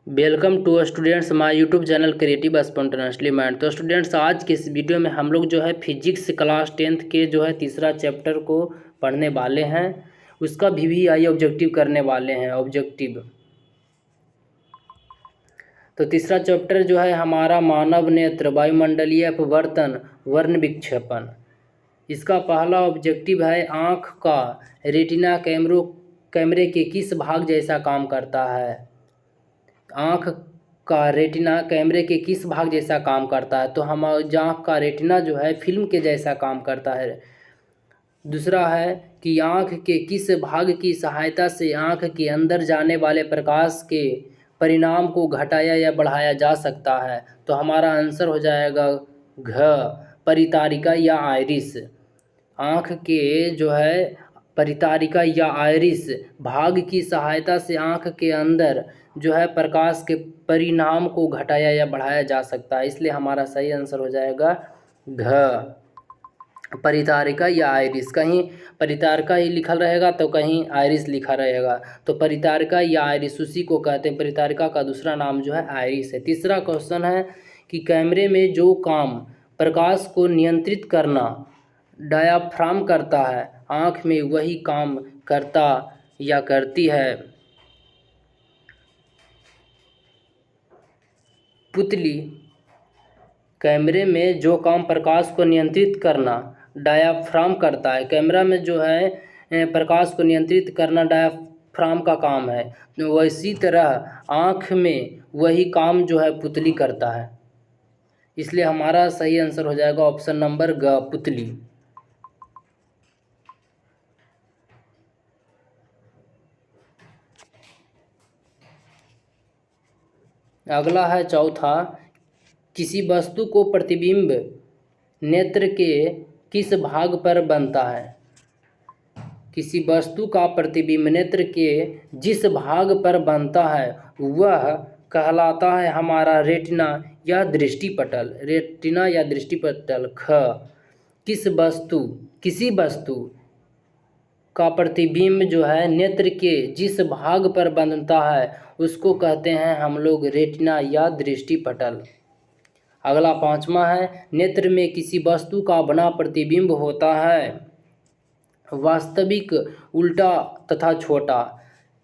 Welcome to students my YouTube channel creative spontaneously mind. तो students, आज के इस वीडियो में हम लोग जो है फिजिक्स क्लास 10th के जो है तीसरा चैप्टर को पढ़ने वाले हैं। उसका VVI ऑब्जेक्टिव करने वाले हैं। ऑब्जेक्टिव तो तीसरा चैप्टर जो है हमारा मानव नेत्र, वायुमंडलीय अपवर्तन, वर्ण विक्षेपण। इसका पहला ऑब्जेक्टिव है आँख का रेटिना कैमरे के किस भाग जैसा काम करता है। आँख का रेटिना कैमरे के किस भाग जैसा काम करता है। तो हम आँख का रेटिना जो है फिल्म के जैसा काम करता है। दूसरा है कि आँख के किस भाग की सहायता से आँख के अंदर जाने वाले प्रकाश के परिणाम को घटाया या बढ़ाया जा सकता है। तो हमारा आंसर हो जाएगा घ, परितारिका या आइरिस। आँख के जो है परितारिका या आइरिस भाग की सहायता से आँख के अंदर जो है प्रकाश के परिणाम को घटाया या बढ़ाया जा सकता है। इसलिए हमारा सही आंसर हो जाएगा घ, परितारिका या आइरिस। कहीं परितारिका ही लिखा रहेगा तो कहीं आइरिस लिखा रहेगा। तो परितारिका या आइरिस उसी को कहते हैं। परितारिका का दूसरा नाम जो है आइरिस है। तीसरा क्वेश्चन है कि कैमरे में जो काम प्रकाश को नियंत्रित करना डायाफ्राम करता है, आँख में वही काम करता या करती है पुतली। कैमरे में जो काम प्रकाश को नियंत्रित करना डायाफ्राम करता है। कैमरा में जो है प्रकाश को नियंत्रित करना डायाफ्राम का काम है। वैसी तरह आँख में वही काम जो है पुतली करता है। इसलिए हमारा सही आंसर हो जाएगा ऑप्शन नंबर ग, पुतली। अगला है चौथा, किसी वस्तु को प्रतिबिंब नेत्र के किस भाग पर बनता है। किसी वस्तु का प्रतिबिंब नेत्र के जिस भाग पर बनता है वह कहलाता है हमारा रेटिना या दृष्टिपटल। रेटिना या दृष्टिपटल। ख, किसी वस्तु का प्रतिबिंब जो है नेत्र के जिस भाग पर बनता है उसको कहते हैं हम लोग रेटिना या दृष्टिपटल। अगला पांचवा है, नेत्र में किसी वस्तु का बना प्रतिबिंब होता है वास्तविक, उल्टा तथा छोटा।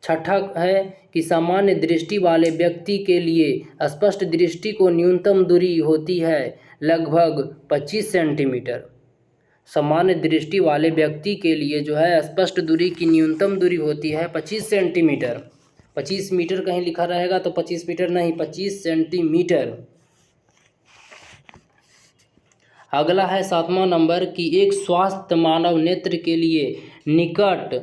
छठा है कि सामान्य दृष्टि वाले व्यक्ति के लिए स्पष्ट दृष्टि को न्यूनतम दूरी होती है लगभग 25 सेंटीमीटर। सामान्य दृष्टि वाले व्यक्ति के लिए जो है स्पष्ट दूरी की न्यूनतम दूरी होती है 25 सेंटीमीटर। 25 मीटर कहीं लिखा रहेगा तो 25 मीटर नहीं, 25 सेंटीमीटर। अगला है 7वां नंबर कि एक स्वस्थ मानव नेत्र के लिए निकट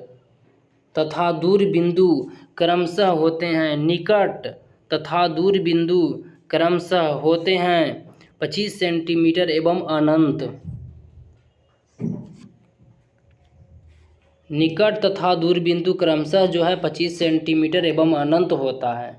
तथा दूर बिंदु क्रमशः होते हैं। निकट तथा दूर बिंदु क्रमशः होते हैं 25 सेंटीमीटर एवं अनंत। निकट तथा दूर बिंदु क्रमशः जो है 25 सेंटीमीटर एवं अनंत होता है।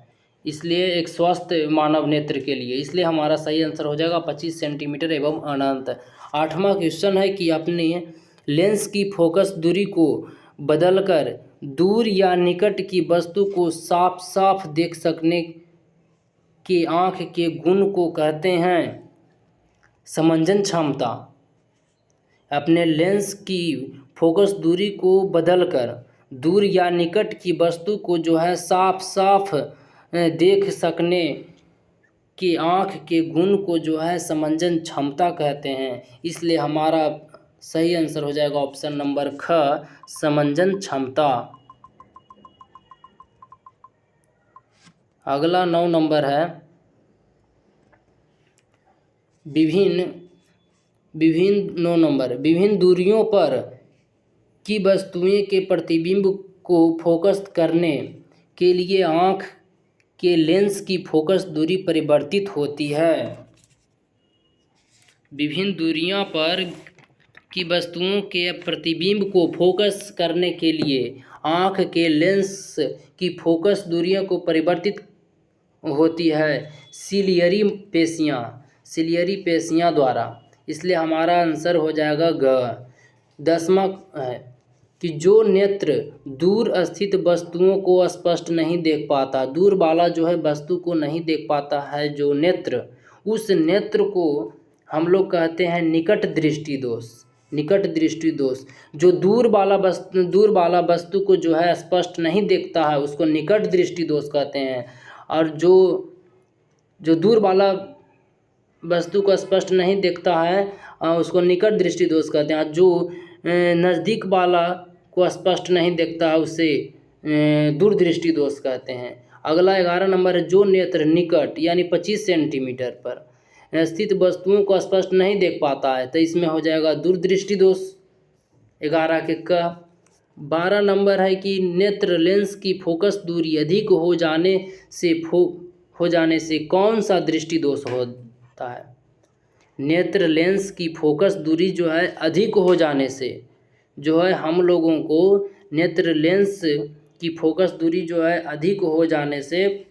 इसलिए एक स्वस्थ मानव नेत्र के लिए, इसलिए हमारा सही आंसर हो जाएगा 25 सेंटीमीटर एवं अनंत। 8वां क्वेश्चन है कि अपने लेंस की फोकस दूरी को बदलकर दूर या निकट की वस्तु को साफ साफ देख सकने के आँख के गुण को कहते हैं समंजन क्षमता। अपने लेंस की फोकस दूरी को बदलकर दूर या निकट की वस्तु को जो है साफ साफ देख सकने के आँख के गुण को जो है समंजन क्षमता कहते हैं। इसलिए हमारा सही आंसर हो जाएगा ऑप्शन नंबर ख, समंजन क्षमता। अगला 9 नंबर है विभिन्न दूरियों पर की वस्तुएं के प्रतिबिंब को फोकस करने के लिए आँख के लेंस की फोकस दूरी परिवर्तित होती है। विभिन्न दूरियों पर की वस्तुओं के प्रतिबिंब को फोकस करने के लिए आँख के लेंस की फोकस दूरियों को परिवर्तित होती है सिलियरी पेशियाँ द्वारा। इसलिए हमारा आंसर हो जाएगा ग। 10वां है कि जो नेत्र दूर स्थित वस्तुओं को स्पष्ट नहीं देख पाता, दूर वाला जो है वस्तु को नहीं देख पाता है जो नेत्र, उस नेत्र को हम लोग कहते हैं निकट दृष्टि दोष। निकट दृष्टि दोष, जो दूर वाला वस्तु को जो है स्पष्ट नहीं देखता है उसको निकट दृष्टि दोष कहते हैं। और जो दूर वाला वस्तु को स्पष्ट नहीं देखता है उसको निकट दृष्टि दोष कहते हैं। जो नज़दीक वाला को स्पष्ट नहीं देखता है उसे दूर दृष्टि दोष कहते हैं। अगला 11 नंबर है, जो नेत्र निकट यानी 25 सेंटीमीटर पर स्थित वस्तुओं को स्पष्ट नहीं देख पाता है तो इसमें हो जाएगा दूरदृष्टि दोष 11 के का। 12 नंबर है कि नेत्र लेंस की फोकस दूरी अधिक हो जाने से कौन सा दृष्टि दोष होता है। नेत्र लेंस की फोकस दूरी जो है अधिक हो जाने से जो है हम लोगों को नेत्र लेंस की फोकस दूरी जो है अधिक हो जाने से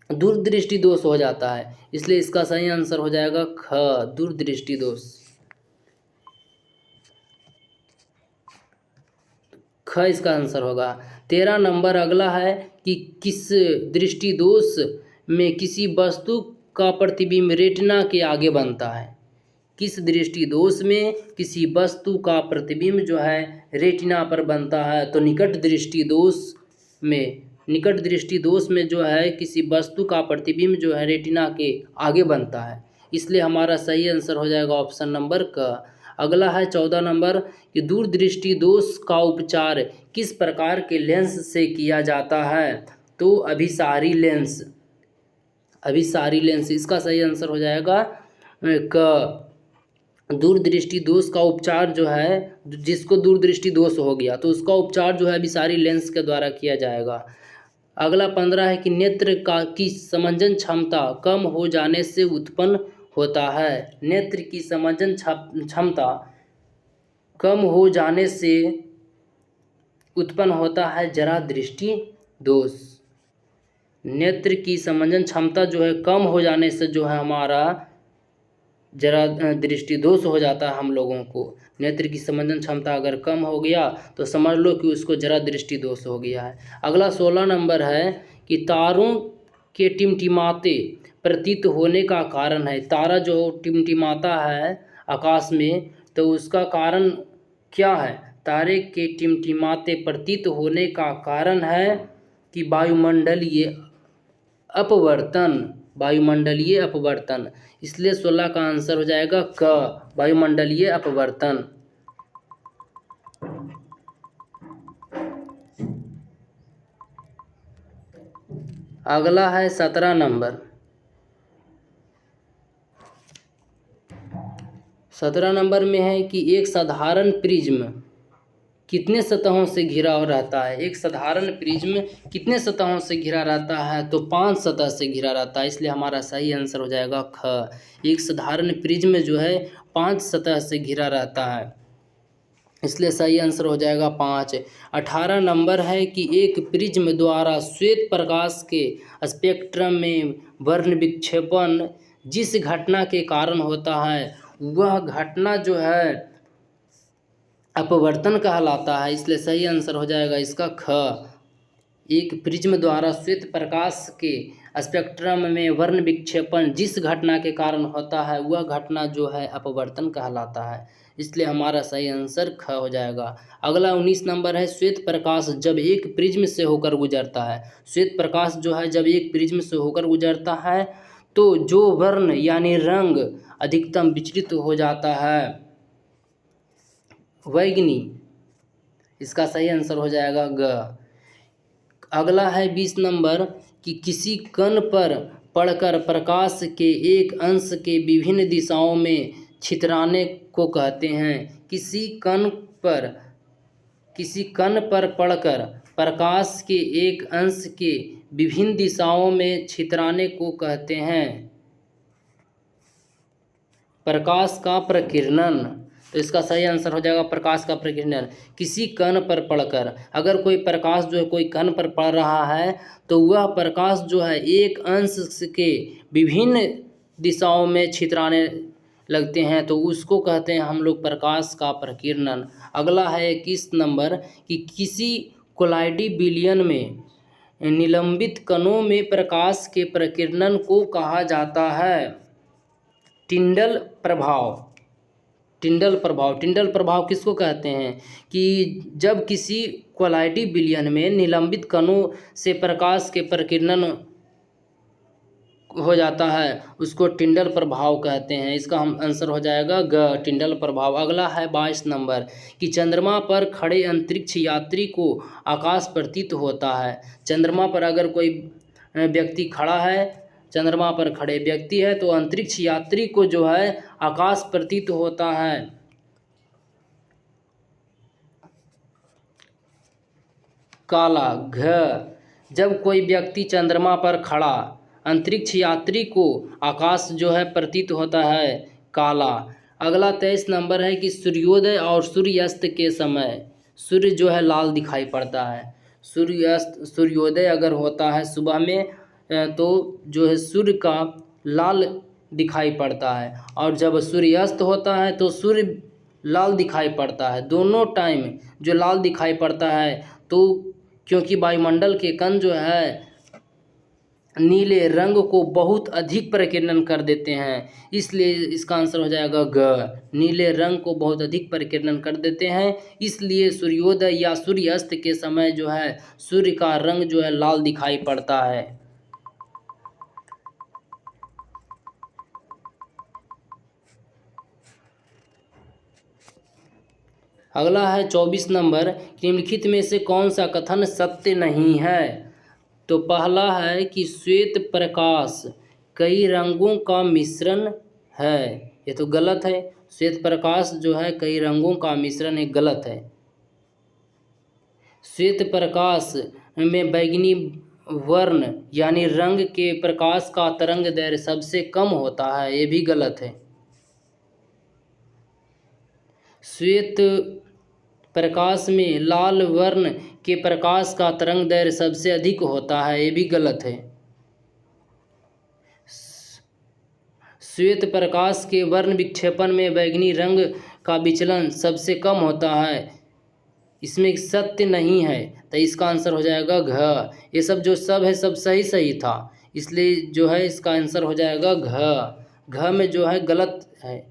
दूरदृष्टि दोष हो जाता है, इसलिए इसका सही आंसर हो जाएगा ख, दूरदृष्टि दोष। ख इसका आंसर होगा। 13 नंबर अगला है कि किस दृष्टि दोष में किसी वस्तु का प्रतिबिंब रेटिना के आगे बनता है। किस दृष्टि दोष में किसी वस्तु का प्रतिबिंब जो है रेटिना पर बनता है तो निकट दृष्टि दोष में जो है किसी वस्तु का प्रतिबिंब जो है रेटिना के आगे बनता है, इसलिए हमारा सही आंसर हो जाएगा ऑप्शन नंबर क। अगला है 14 नंबर कि दूरदृष्टि दोष का उपचार किस प्रकार के लेंस से किया जाता है तो अभिसारी लेंस इसका सही आंसर हो जाएगा क। दूरदृष्टि दोष का उपचार जो है, जिसको दूरदृष्टि दोष हो गया तो उसका उपचार जो है अभिसारी लेंस के द्वारा किया जाएगा। अगला 15 है कि नेत्र की समंजन क्षमता कम हो जाने से उत्पन्न होता है। नेत्र की समंजन क्षमता कम हो जाने से उत्पन्न होता है जरा दृष्टि दोष। नेत्र की समंजन क्षमता जो है कम हो जाने से जो है हमारा जरा दृष्टि दोष हो जाता है। हम लोगों को नेत्र की समंजन क्षमता अगर कम हो गया तो समझ लो कि उसको जरा दृष्टि दोष हो गया है। अगला 16 नंबर है कि तारों के टिमटिमाते प्रतीत होने का कारण है। तारा जो टिमटिमाता है आकाश में तो उसका कारण क्या है। तारे के टिमटिमाते प्रतीत होने का कारण है कि वायुमंडलीय अपवर्तन, इसलिए 16 का आंसर हो जाएगा क, वायुमंडलीय अपवर्तन। अगला है 17 नंबर। 17 नंबर में है कि एक साधारण प्रिज्म कितने सतहों से घिरा रहता है। एक साधारण प्रिज्म कितने सतहों से घिरा रहता है तो 5 सतह से घिरा रहता है, इसलिए हमारा सही आंसर हो जाएगा ख। एक साधारण प्रिज्म जो है 5 सतह से घिरा रहता है, इसलिए सही आंसर हो जाएगा 5। 18 नंबर है कि एक प्रिज्म द्वारा श्वेत प्रकाश के स्पेक्ट्रम में वर्ण विक्षेपण जिस घटना के कारण होता है वह घटना जो है अपवर्तन कहलाता है, इसलिए सही आंसर हो जाएगा इसका ख। एक प्रिज्म द्वारा श्वेत प्रकाश के स्पेक्ट्रम में वर्ण विक्षेपण जिस घटना के कारण होता है वह घटना जो है अपवर्तन कहलाता है, इसलिए हमारा सही आंसर ख हो जाएगा। अगला 19 नंबर है श्वेत प्रकाश जब एक प्रिज्म से होकर गुजरता है। श्वेत प्रकाश जो है जब एक प्रिज्म से होकर गुजरता है तो जो वर्ण यानी रंग अधिकतम विचलित हो जाता है वैगनी, इसका सही आंसर हो जाएगा ग। अगला है 20 नंबर कि किसी कण पर पड़कर प्रकाश के एक अंश के विभिन्न दिशाओं में छितराने को कहते हैं। किसी कण पर पड़कर प्रकाश के एक अंश के विभिन्न दिशाओं में छितराने को कहते हैं प्रकाश का प्रकीर्णन, तो इसका सही आंसर हो जाएगा प्रकाश का प्रकीर्णन। किसी कण पर पड़कर, अगर कोई प्रकाश जो है कोई कण पर पड़ रहा है तो वह प्रकाश जो है एक अंश के विभिन्न दिशाओं में छितराने लगते हैं तो उसको कहते हैं हम लोग प्रकाश का प्रकीर्णन। अगला है 21 नंबर कि किसी कोलाइडी विलयन में निलंबित कणों में प्रकाश के प्रकीर्णन को कहा जाता है टिंडल प्रभाव। टिंडल प्रभाव, टिंडल प्रभाव किसको कहते हैं कि जब किसी कोलाइडी विलयन में निलंबित कणों से प्रकाश के प्रकीर्णन हो जाता है उसको टिंडल प्रभाव कहते हैं। इसका हम आंसर हो जाएगा ग, टिंडल प्रभाव। अगला है 22 नंबर कि चंद्रमा पर खड़े अंतरिक्ष यात्री को आकाश प्रतीत होता है। चंद्रमा पर अगर कोई व्यक्ति खड़ा है, चंद्रमा पर खड़े व्यक्ति है तो अंतरिक्ष यात्री को जो है आकाश प्रतीत होता है। काला, घ, जब कोई व्यक्ति चंद्रमा पर खड़ा अंतरिक्ष यात्री को आकाश जो है प्रतीत होता है काला। अगला 23 नंबर है कि सूर्योदय और सूर्यास्त के समय सूर्य जो है लाल दिखाई पड़ता है। सूर्योदय अगर होता है सुबह में तो जो है सूर्य का लाल दिखाई पड़ता है, और जब सूर्यास्त होता है तो सूर्य लाल दिखाई पड़ता है। दोनों टाइम जो लाल दिखाई पड़ता है तो क्योंकि वायुमंडल के कण जो है नीले रंग को बहुत अधिक प्रकीर्णन कर देते हैं, इसलिए इसका आंसर हो जाएगा ग, नीले रंग को बहुत अधिक प्रकीर्णन कर देते हैं, इसलिए सूर्योदय या सूर्यास्त के समय जो है सूर्य का रंग जो है लाल दिखाई पड़ता है। अगला है 24 नंबर, निम्नलिखित में से कौन सा कथन सत्य नहीं है। तो पहला है कि श्वेत प्रकाश कई रंगों का मिश्रण है, ये तो गलत है। श्वेत प्रकाश जो है कई रंगों का मिश्रण है, गलत है। श्वेत प्रकाश में बैंगनी वर्ण यानी रंग के प्रकाश का तरंग दैर्घ्य सबसे कम होता है, ये भी गलत है। श्वेत प्रकाश में लाल वर्ण के प्रकाश का तरंग दैर्घ्य सबसे अधिक होता है, ये भी गलत है। श्वेत प्रकाश के वर्ण विक्षेपण में बैंगनी रंग का विचलन सबसे कम होता है, इसमें सत्य नहीं है, तो इसका आंसर हो जाएगा घ। ये सब जो सब है सब सही सही था, इसलिए जो है इसका आंसर हो जाएगा घ। घ में जो है गलत है।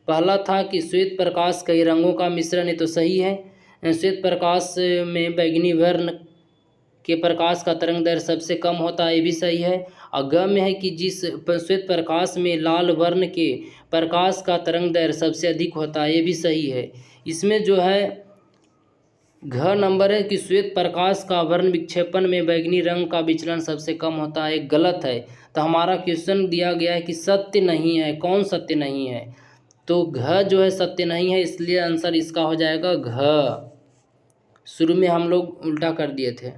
पहला था कि श्वेत प्रकाश कई रंगों का मिश्रण है, तो सही है। श्वेत प्रकाश में बैंगनी वर्ण के प्रकाश का तरंग दैर्घ्य सबसे कम होता है, ये भी सही है। और ग में है कि जिस श्वेत प्रकाश में लाल वर्ण के प्रकाश का तरंग दैर्घ्य सबसे अधिक होता है, ये भी सही है। इसमें जो है घ नंबर है कि श्वेत प्रकाश का वर्ण विक्षेपण में बैंगनी रंग का विचलन सबसे कम होता है, गलत है। तो हमारा क्वेश्चन दिया गया है कि सत्य नहीं है, कौन सत्य नहीं है, तो घ जो है सत्य नहीं है, इसलिए आंसर इसका हो जाएगा घ। शुरू में हम लोग उल्टा कर दिए थे।